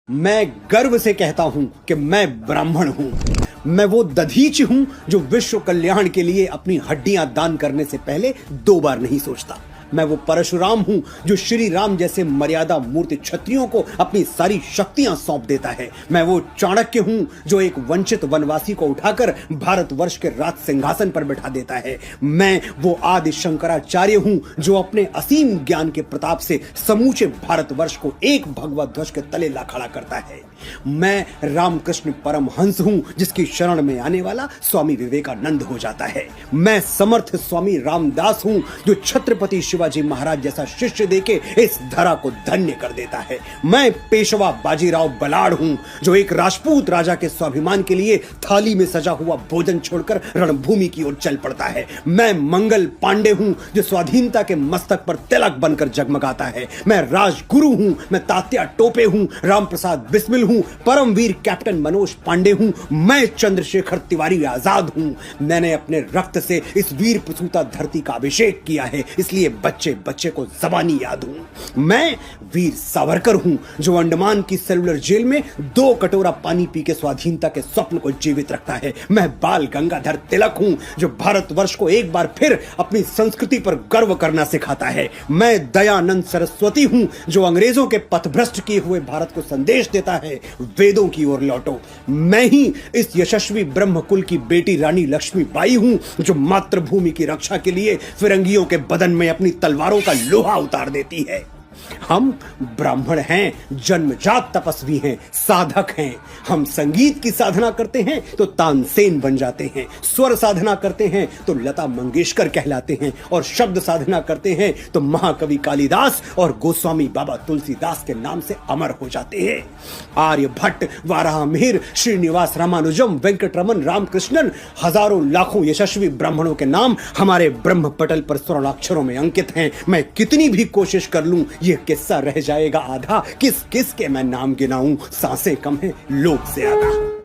मैं गर्व से कहता हूं कि मैं ब्राह्मण हूं। मैं वो दधीच हूं जो विश्व कल्याण के लिए अपनी हड्डियां दान करने से पहले 2 बार नहीं सोचता। मैं वो परशुराम हूं जो श्री राम जैसे मर्यादा मूर्ति क्षत्रियों को अपनी सारी शक्तियां सौंप देता है। मैं वो चाणक्य हूं जो एक वंचित वनवासी को उठाकर भारतवर्ष के राज सिंहासन पर बैठा देता है। मैं वो आदि शंकराचार्य हूं जो अपने असीम ज्ञान के प्रताप से समूचे भारतवर्ष को एक भगवा ध्वज के तले ला खड़ा करता है। मैं रामकृष्ण परमहंस हूं जिसकी शरण में आने वाला स्वामी विवेकानंद हो जाता है। मैं समर्थ स्वामी रामदास हूं जो छत्रपति शिवाजी महाराज जैसा शिष्य देके इस धरा को धन्य कर देता है। मैं पेशवा बाजीराव बलाड़ हूं जो एक राजपूत राजा के स्वाभिमान के लिए थाली में सजा हुआ भोजन छोड़कर रणभूमि की ओर चल पड़ता है। मैं मंगल पांडे हूं जो स्वाधीनता के मस्तक पर तिलक बनकर जगमगाता है। मैं राजगुरु हूं, मैं तात्या टोपे हूं, राम प्रसाद बिस्मिल हूं, परमवीर कैप्टन मनोज पांडे हूं, मैं चंद्रशेखर तिवारी आजाद हूं। मैंने अपने रक्त से इस वीर प्रसूता धरती का अभिषेक किया है, इसलिए बच्चे बच्चे को जबानी याद हूं। मैं वीर सावरकर हूं जो अंडमान की सेलुलर जेल में 2 कटोरा पानी पी के स्वाधीनता के स्वप्न को जीवित रखता है। मैं बाल गंगाधर तिलक हूं जो भारतवर्ष को एक बार फिर अपनी संस्कृति पर गर्व करना सिखाता है। मैं दयानंद सरस्वती हूं जो अंग्रेजों के पथभ्रष्ट किए हुए भारत को संदेश देता है, वेदों की ओर लौटो। मैं ही इस यशस्वी ब्रह्मकुल की बेटी रानी लक्ष्मीबाई हूं जो मातृभूमि की रक्षा के लिए फिरंगियों के बदन में अपनी तलवारों का लोहा उतार देती है। हम ब्राह्मण हैं, जन्मजात तपस्वी हैं, साधक हैं। हम संगीत की साधना करते हैं तो तानसेन बन जाते हैं, स्वर साधना करते हैं तो लता मंगेशकर कहलाते हैं, और शब्द साधना करते हैं तो महाकवि कालिदास और गोस्वामी बाबा तुलसीदास के नाम से अमर हो जाते हैं। आर्यभट्ट, वाराहमिहिर, श्रीनिवास रामानुजम, वेंकटरमन, रामकृष्णन, हजारों लाखों यशस्वी ब्राह्मणों के नाम हमारे ब्रह्म पटल पर स्वर्णाक्षरों में अंकित हैं। मैं कितनी भी कोशिश कर लूं ये किस्सा रह जाएगा आधा। किस किस के मैं नाम गिनाऊं, सांसें कम है लोग ज्यादा।